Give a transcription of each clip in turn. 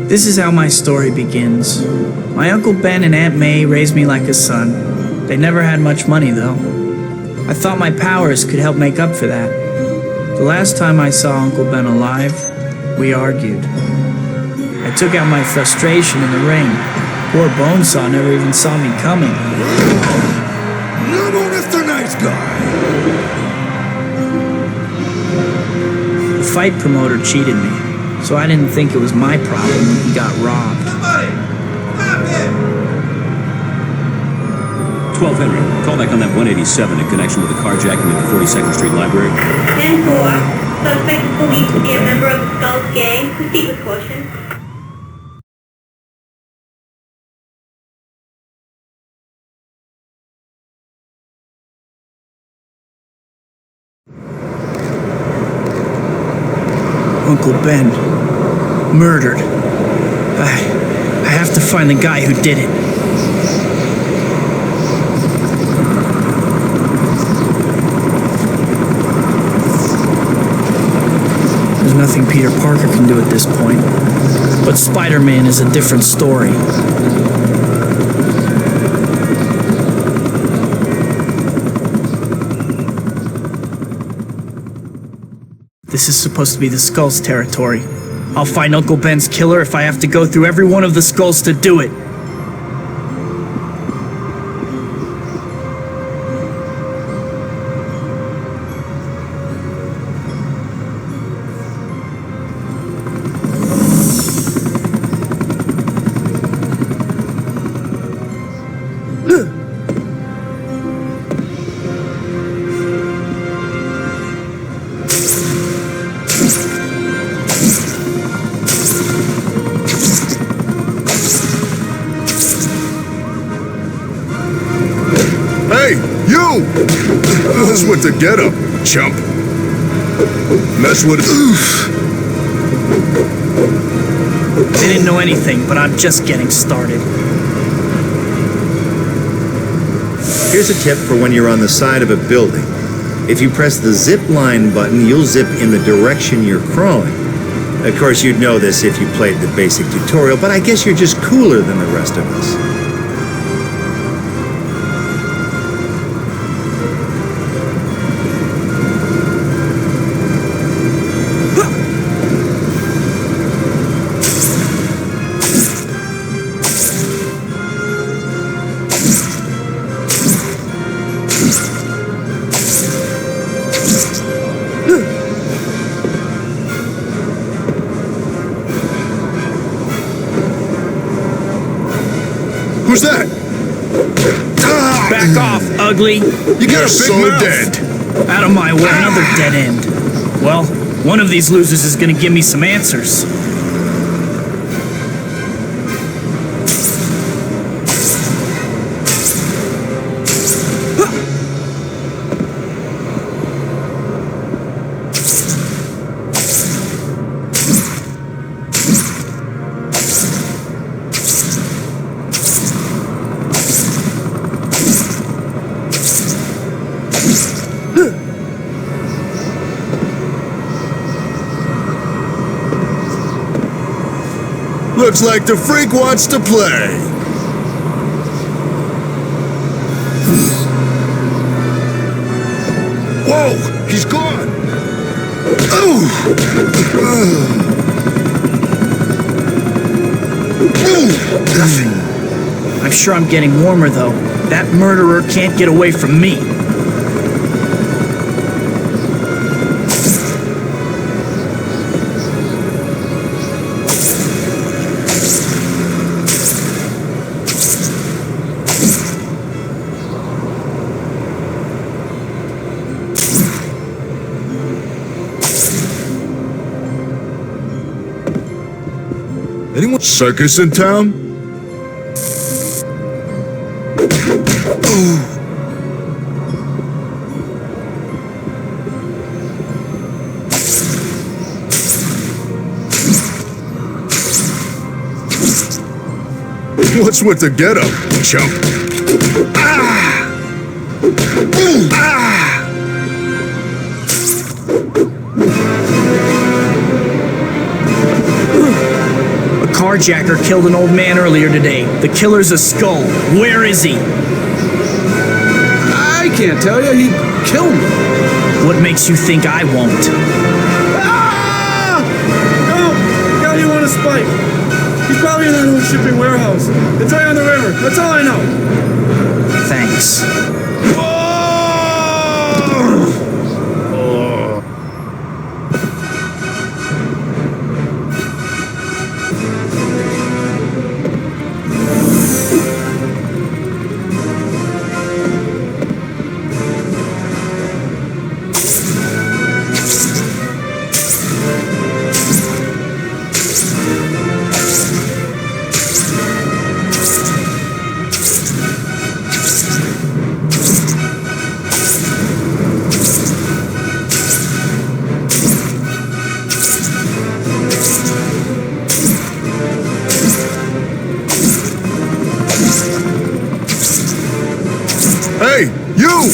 This is how my story begins. My Uncle Ben and Aunt May raised me like a son. They never had much money, though. I thought my powers could help make up for that. The last time I saw Uncle Ben alive, we argued. I took out my frustration in the ring. Poor Bonesaw never even saw me coming. Not on Mr. Nice Guy! The fight promoter cheated me, so I didn't think it was my problem when he got robbed. Somebody! Stop him! 12 Henry, call back on that 187 in connection with the carjacking at the 42nd Street Library. 10-4. Suspect is believed to be a member of the Skulls gang. Proceed with caution. Uncle Ben. Murdered. I have to find the guy who did it. There's nothing Peter Parker can do at this point. But Spider-Man is a different story. This is supposed to be the Skulls territory. I'll find Uncle Ben's killer if I have to go through every one of the Skulls to do it. That's what to get him, chump. Mess with They didn't know anything, but I'm just getting started. Here's a tip for when you're on the side of a building. If you press the zip line button, you'll zip in the direction you're crawling. Of course, you'd know this if you played the basic tutorial, but I guess you're just cooler than the rest of us. Who's that? Back off, ugly. You got a big mouth. Dead. Out of my way, another dead end. Well, one of these losers is gonna give me some answers. Looks like the freak wants to play. Whoa, he's gone. Nothing. I'm sure I'm getting warmer, though. That murderer can't get away from me. Anyone circus in town? What's with the getup, chump? carjacker killed an old man earlier today. The killer's a skull. Where is he? I can't tell you. He killed me. What makes you think I won't? Ah! No! Got you on a spike. He's probably in that old shipping warehouse. It's right on the river. That's all I know. Thanks. Hey, you!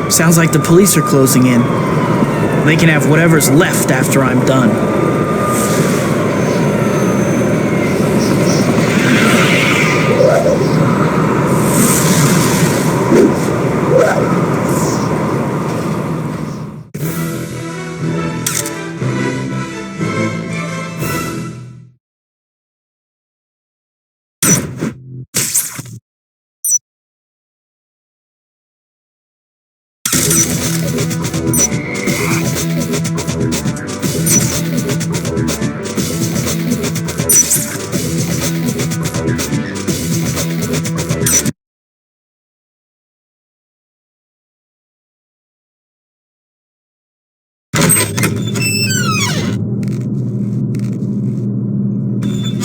Sounds like the police are closing in. They can have whatever's left after I'm done.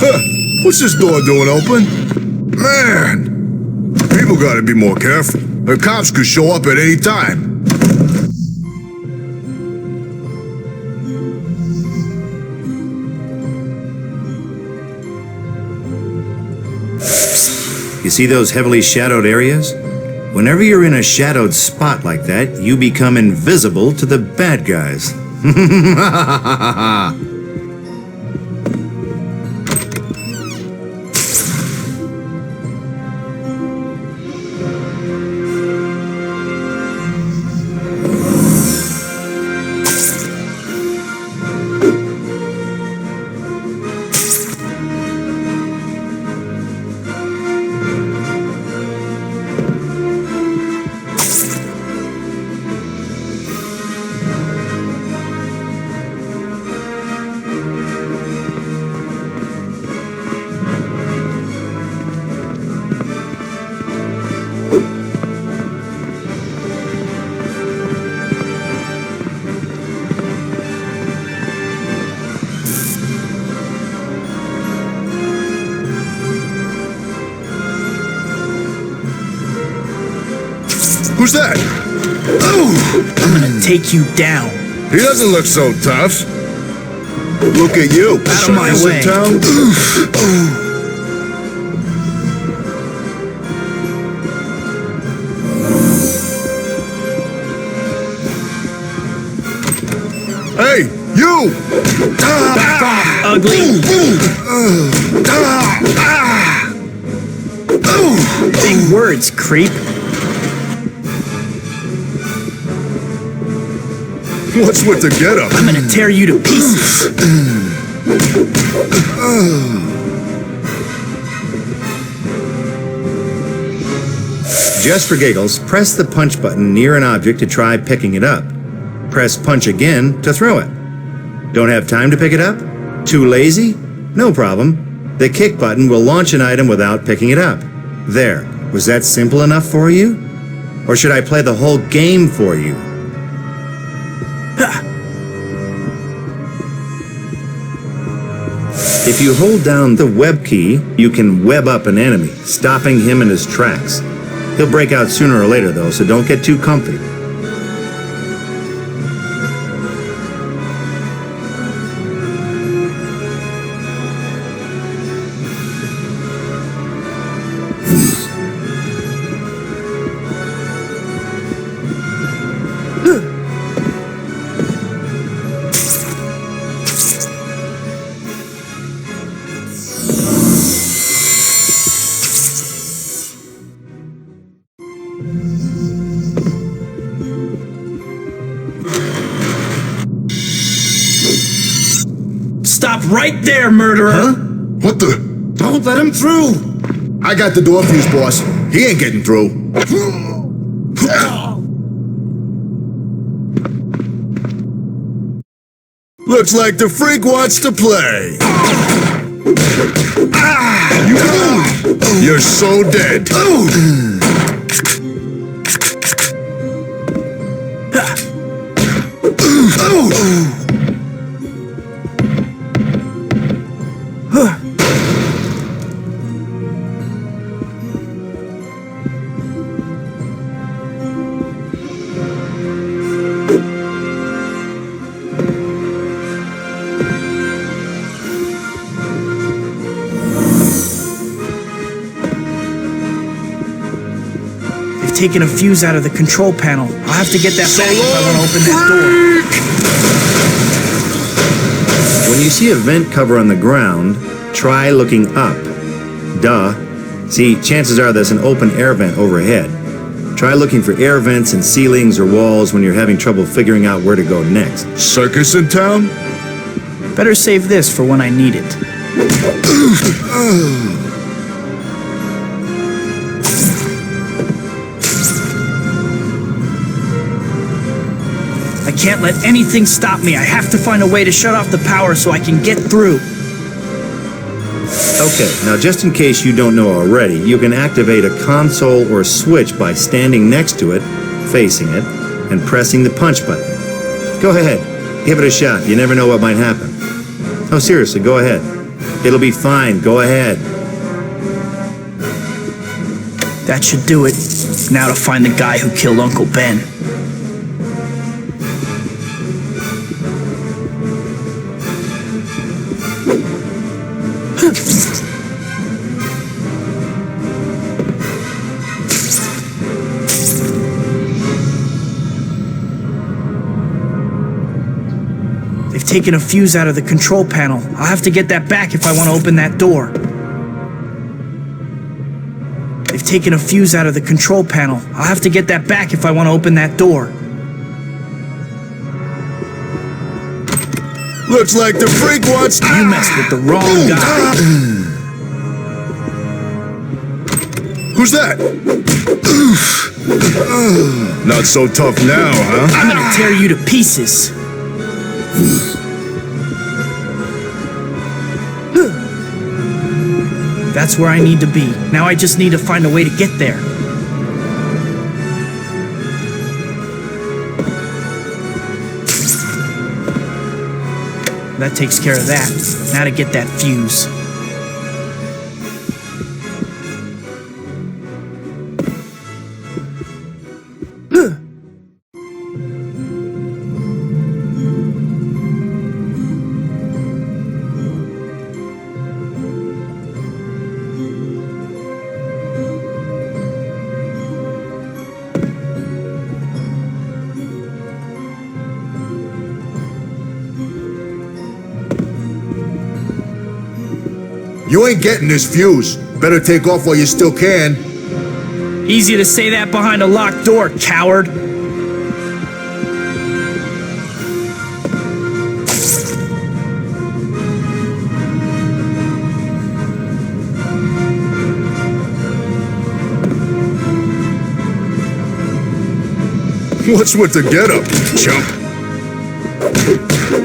Huh, what's this door doing open? Man, people gotta be more careful. The cops could show up at any time. You see those heavily shadowed areas? Whenever you're in a shadowed spot like that, you become invisible to the bad guys. Who's that? I'm gonna take you down. He doesn't look so tough. Look at you. Out of my way. Hey, you! Back off, ugly. Big words, creep. What's with the getup? I'm gonna tear you to pieces. Just for giggles, press the punch button near an object to try picking it up. Press punch again to throw it. Don't have time to pick it up? Too lazy? No problem. The kick button will launch an item without picking it up. There. Was that simple enough for you? Or should I play the whole game for you? If you hold down the web key, you can web up an enemy, stopping him in his tracks. He'll break out sooner or later, though, so don't get too comfy. Stop right there, murderer! Huh? What the? Don't let him through! I got the door fuse, boss. He ain't getting through. Looks like the freak wants to play. You're so dead. Taking a fuse out of the control panel. I'll have to get that back if I want to open that door. When you see a vent cover on the ground, try looking up. Duh. See, chances are there's an open air vent overhead. Try looking for air vents in ceilings or walls when you're having trouble figuring out where to go next. Circus in town? Better save this for when I need it. I can't let anything stop me. I have to find a way to shut off the power so I can get through. Okay, now just in case you don't know already, you can activate a console or switch by standing next to it, facing it, and pressing the punch button. Go ahead, give it a shot. You never know what might happen. Oh, seriously, go ahead. It'll be fine. Go ahead. That should do it. Now to find the guy who killed Uncle Ben. They've taken a fuse out of the control panel. I'll have to get that back if I want to open that door. They've taken a fuse out of the control panel. I'll have to get that back if I want to open that door. Looks like the freak wants... You messed with the wrong guy. Who's that? Not so tough now, huh? I'm gonna tear you to pieces. That's where I need to be. Now I just need to find a way to get there. That takes care of that. Now to get that fuse. You ain't getting this fuse. Better take off while you still can. Easy to say that behind a locked door, coward. What's with the getup, chump?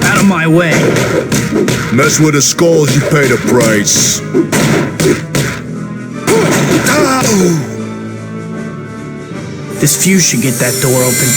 Out of my way. Mess with the skulls, you pay the price. This fuse should get that door open.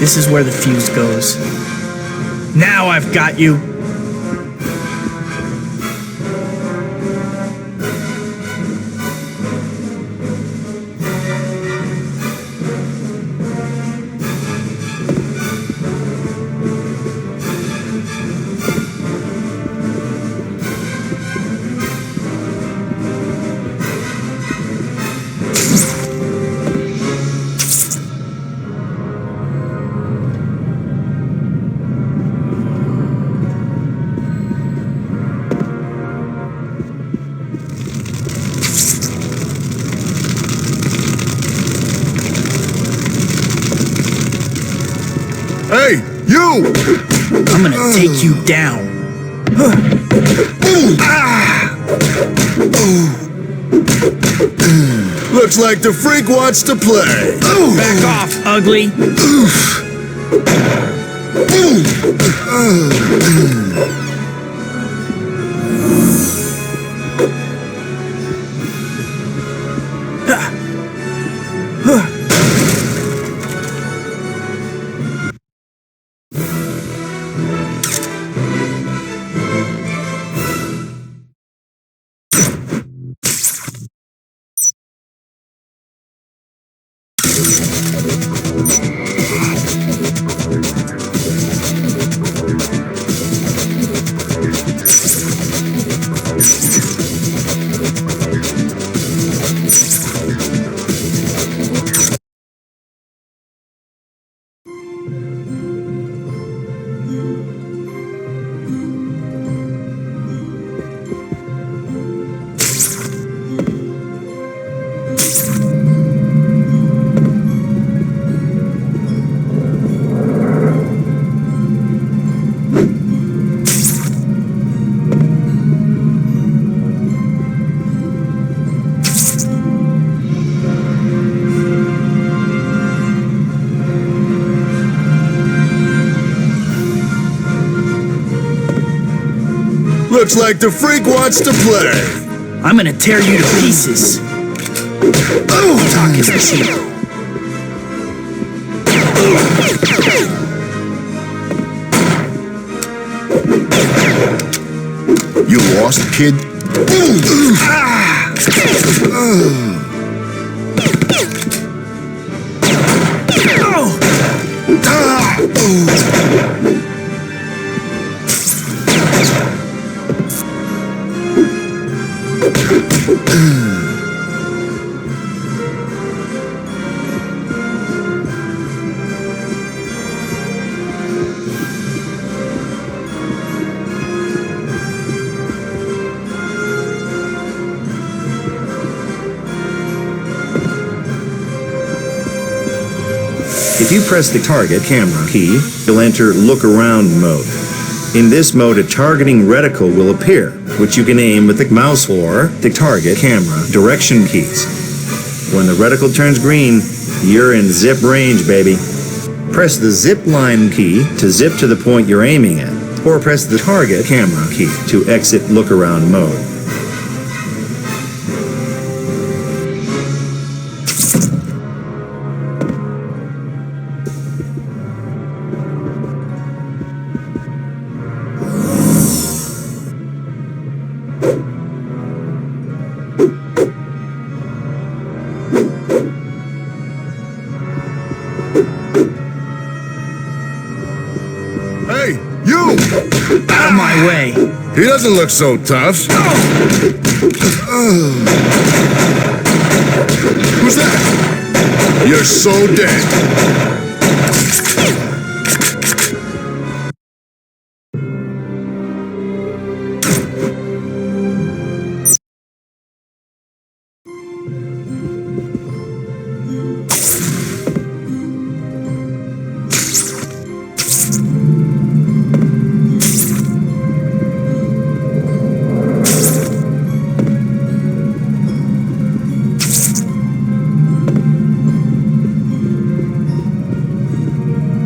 This is where the fuse goes. Now I've got you! Hey, you! I'm gonna take you down. Looks like the freak wants to play. Back off, ugly! Looks like the freak wants to play. I'm gonna tear you to pieces. Talk is cheap. You lost, kid? If you press the target camera key, you'll enter look around mode. In this mode, a targeting reticle will appear, which you can aim with the mouse or the target camera direction keys. When the reticle turns green, you're in zip range, baby. Press the zip line key to zip to the point you're aiming at, or press the target camera key to exit look around mode. Hey, you! Out of my way. He doesn't look so tough. Who's that? You're so dead.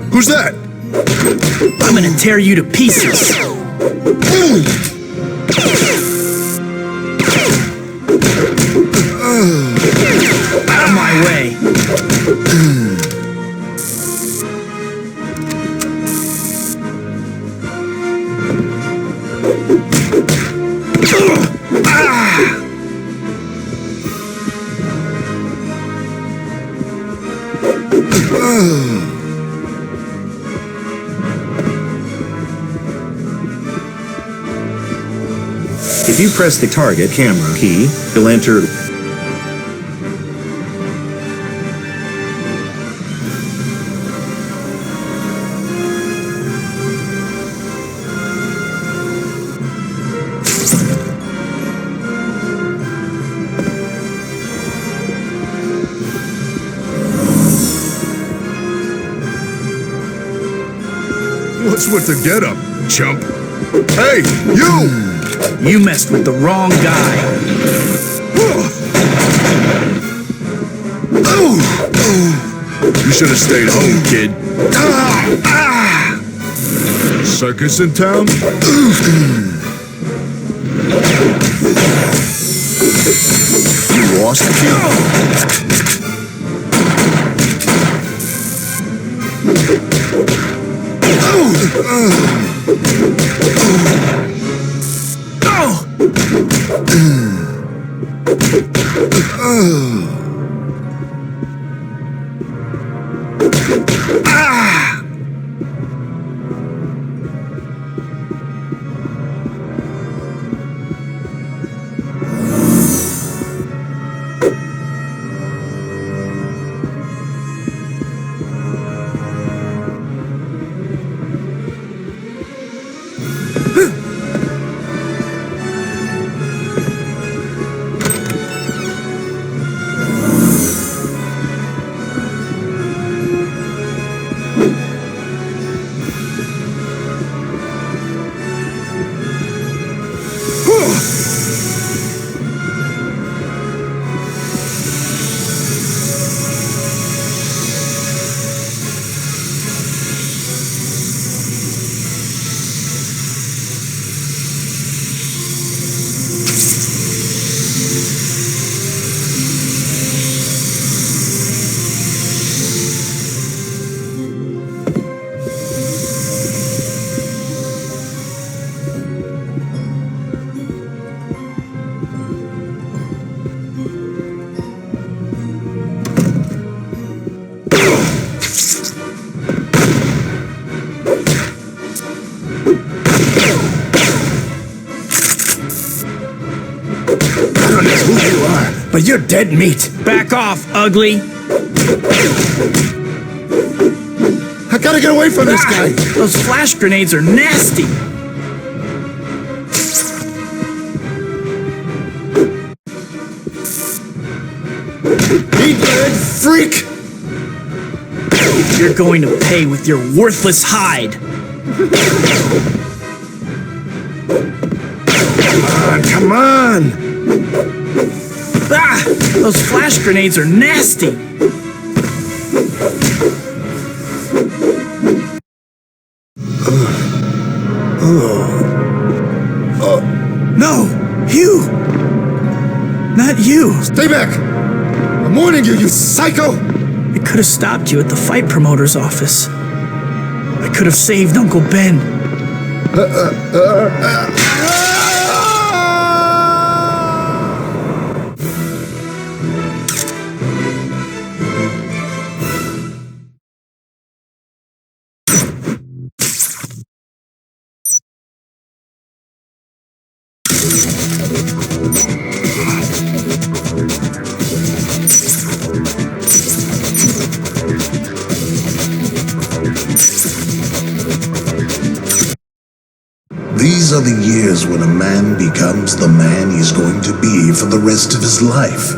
Who's that? I'm gonna tear you to pieces. Out of my way. If you press the target camera key, you'll enter. What's with the getup, chump? Hey, you! You messed with the wrong guy. You should have stayed home, kid. Circus in town? You lost, kid? But you're dead meat. Back off, ugly. I gotta get away from this guy. Those flash grenades are nasty. Eat dead freak. You're going to pay with your worthless hide. Come on. Ah! Those flash grenades are nasty. No! You! Not you! Stay back. I'm warning you, you psycho. I could have stopped you at the fight promoter's office. I could have saved Uncle Ben. These are the years when a man becomes the man he's going to be for the rest of his life.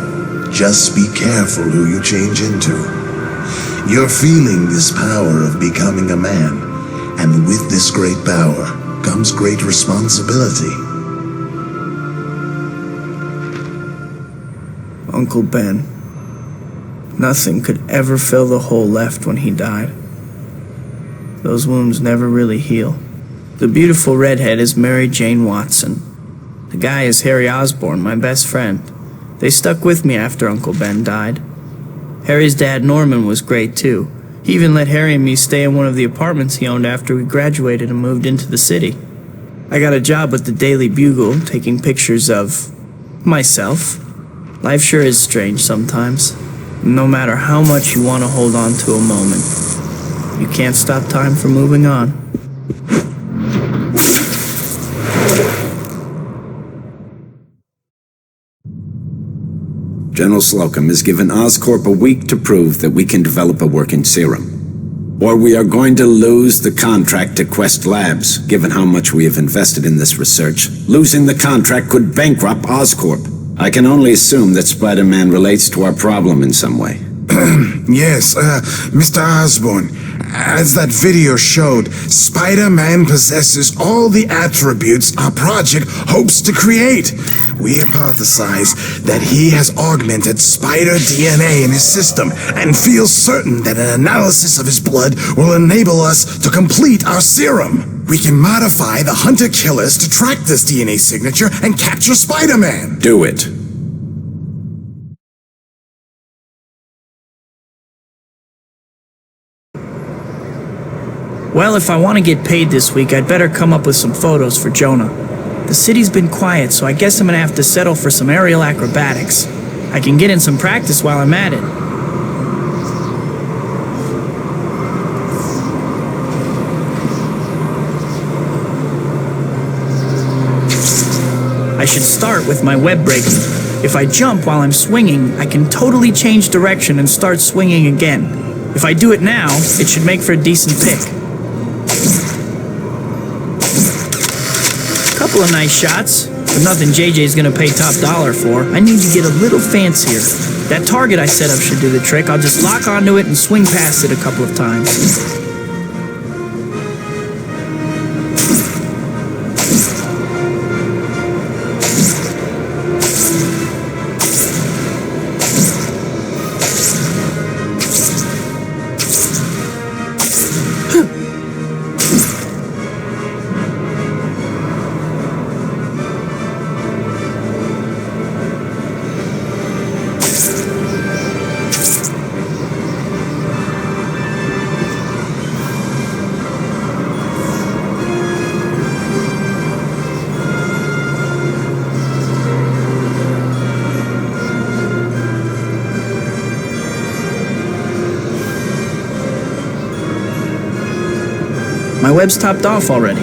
Just be careful who you change into. You're feeling this power of becoming a man, and with this great power comes great responsibility. Uncle Ben. Nothing could ever fill the hole left when he died. Those wounds never really heal. The beautiful redhead is Mary Jane Watson. The guy is Harry Osborn, my best friend. They stuck with me after Uncle Ben died. Harry's dad, Norman, was great too. He even let Harry and me stay in one of the apartments he owned after we graduated and moved into the city. I got a job with the Daily Bugle, taking pictures of myself. Life sure is strange sometimes. No matter how much you want to hold on to a moment, you can't stop time from moving on. General Slocum has given Oscorp a week to prove that we can develop a working serum. Or we are going to lose the contract to Quest Labs, given how much we have invested in this research. Losing the contract could bankrupt Oscorp. I can only assume that Spider-Man relates to our problem in some way. Yes, Mr. Osborn, as that video showed, Spider-Man possesses all the attributes our project hopes to create. We hypothesize that he has augmented spider DNA in his system and feel certain that an analysis of his blood will enable us to complete our serum. We can modify the hunter-killers to track this DNA signature and capture Spider-Man. Do it. Well, if I want to get paid this week, I'd better come up with some photos for Jonah. The city's been quiet, so I guess I'm gonna have to settle for some aerial acrobatics. I can get in some practice while I'm at it. I should start with my web breaking. If I jump while I'm swinging, I can totally change direction and start swinging again. If I do it now, it should make for a decent pick. Couple of nice shots, but nothing JJ's gonna pay top dollar for. I need to get a little fancier. That target I set up should do the trick. I'll just lock onto it and swing past it a couple of times. My web's topped off already.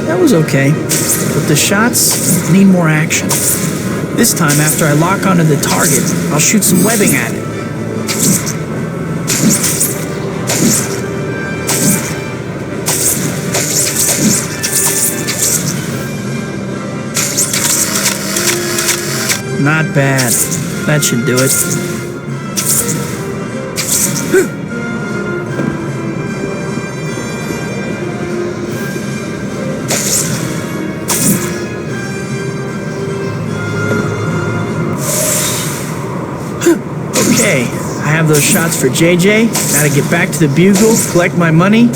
That was okay, but the shots need more action. This time, after I lock onto the target, I'll shoot some webbing at it. Not bad. That should do it. Okay, I have those shots for JJ. Gotta get back to the Bugle, collect my money,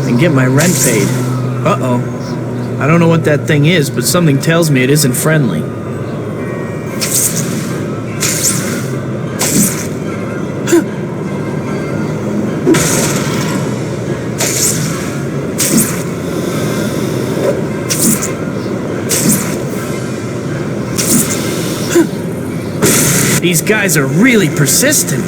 and get my rent paid. Uh-oh. I don't know what that thing is, but something tells me it isn't friendly. These guys are really persistent.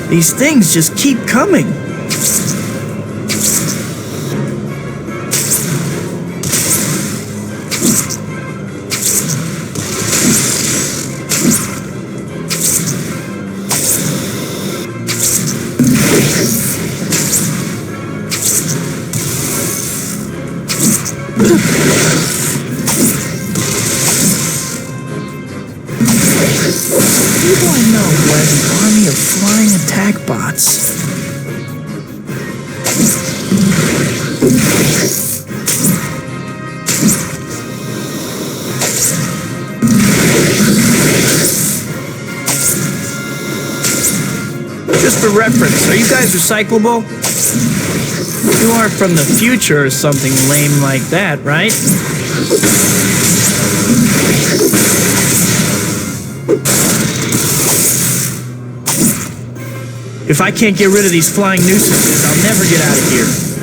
These things just keep coming. People I know who has an army of flying attack bots. Just for reference, are you guys recyclable? You aren't from the future or something lame like that, right? If I can't get rid of these flying nuisances, I'll never get out of here.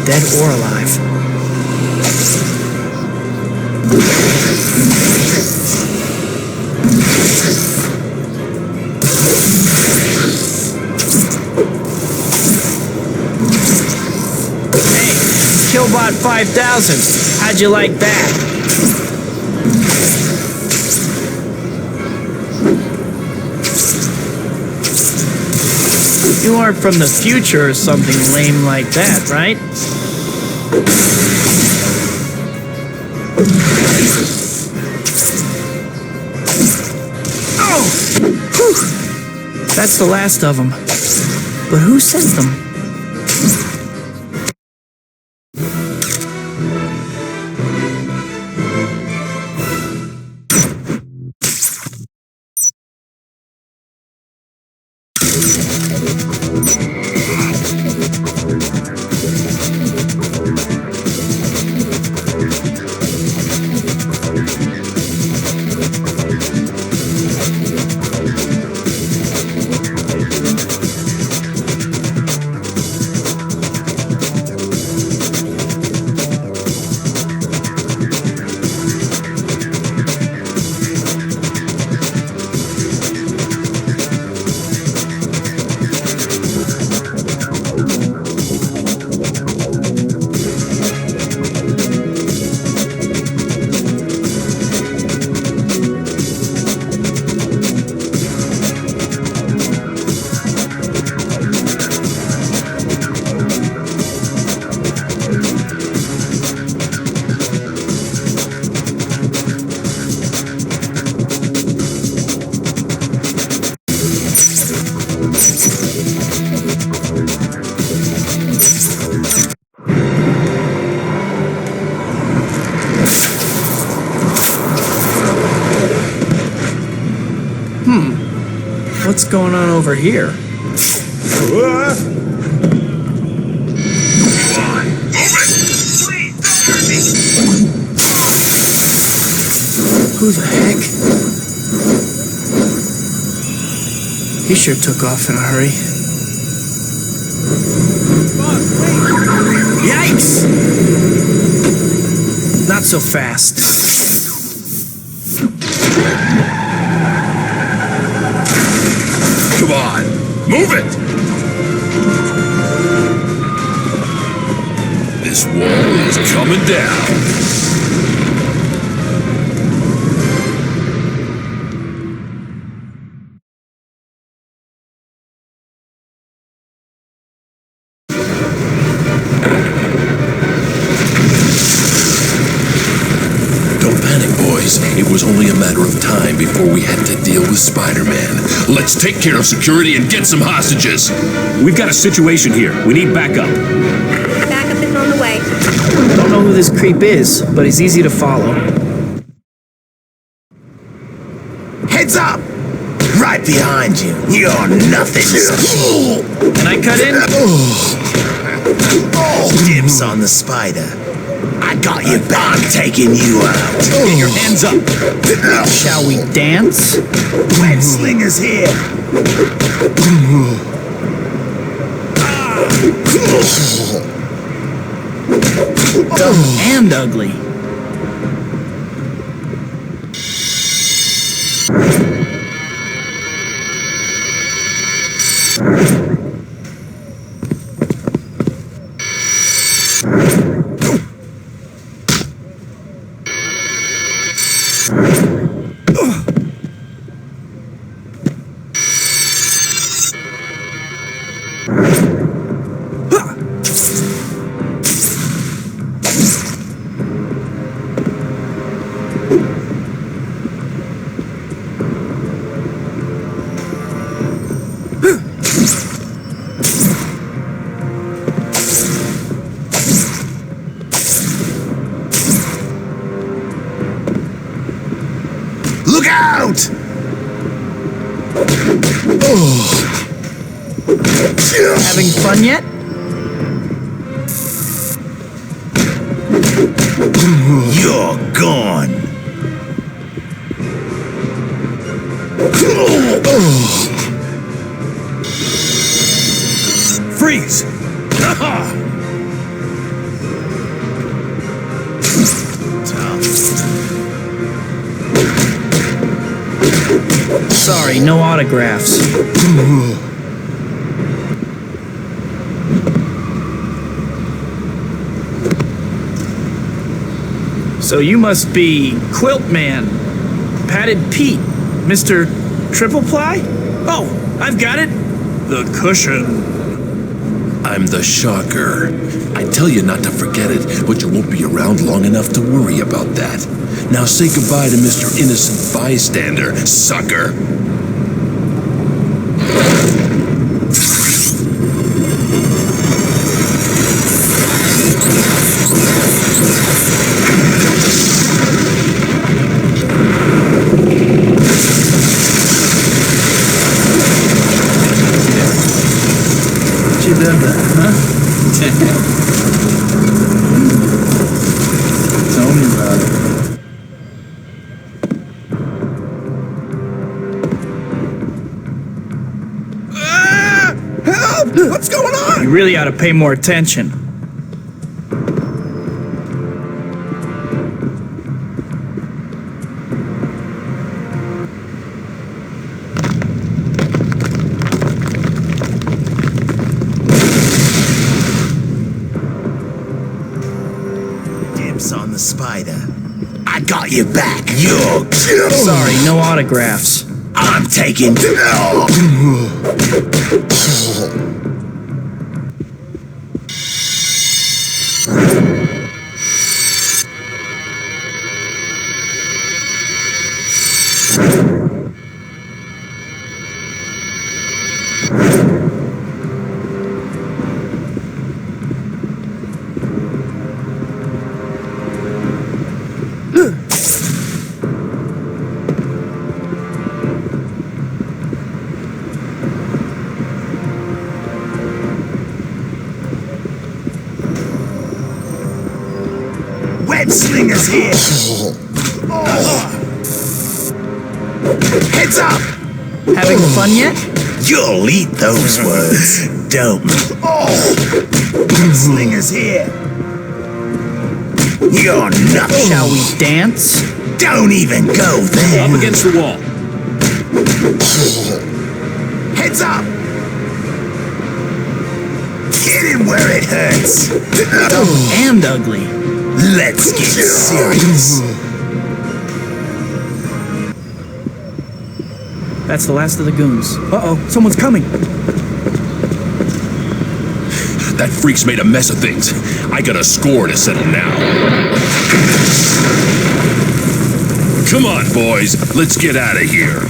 Dead or alive. Hey, Killbot 5000. How'd you like that? You aren't from the future or something lame like that, right? Oh! Whew. That's the last of them. But who sent them? What's going on over here? Who the heck? He sure took off in a hurry. Yikes! Not so fast. Come on, move it! This wall is coming down. It was only a matter of time before we had to deal with Spider-Man. Let's take care of security and get some hostages. We've got a situation here. We need backup. Backup is on the way. Don't know who this creep is, but he's easy to follow. Heads up! Right behind you. You're nothing. Can I cut in? Dibs on the spider. I got you back. I'm taking you out. Get your hands up. Shall we dance? Web Slinger's here. Dumb and ugly. Look out! Having fun yet? You're gone. Freeze! Sorry, no autographs. So you must be Quilt Man, Padded Pete, Mr. Triple Ply? Oh, I've got it. The cushion. I'm the Shocker. I tell you not to forget it, but you won't be around long enough to worry about that. Now say goodbye to Mr. Innocent Bystander, sucker. You did that, huh? Tell me about it. Help! What's going on? You really ought to pay more attention. On the spider. I got you back. You're Sorry, no autographs. I'm taking. Gunslinger's here! Heads up! Having fun yet? You'll eat those words. Don't. Gunslinger's here! You're nothing. Shall we dance? Don't even go there! Up against the wall. Heads up! Hit him where it hurts! And ugly. Let's get serious. That's the last of the goons. Uh-oh, someone's coming. That freak's made a mess of things. I got a score to settle now. Come on, boys. Let's get out of here.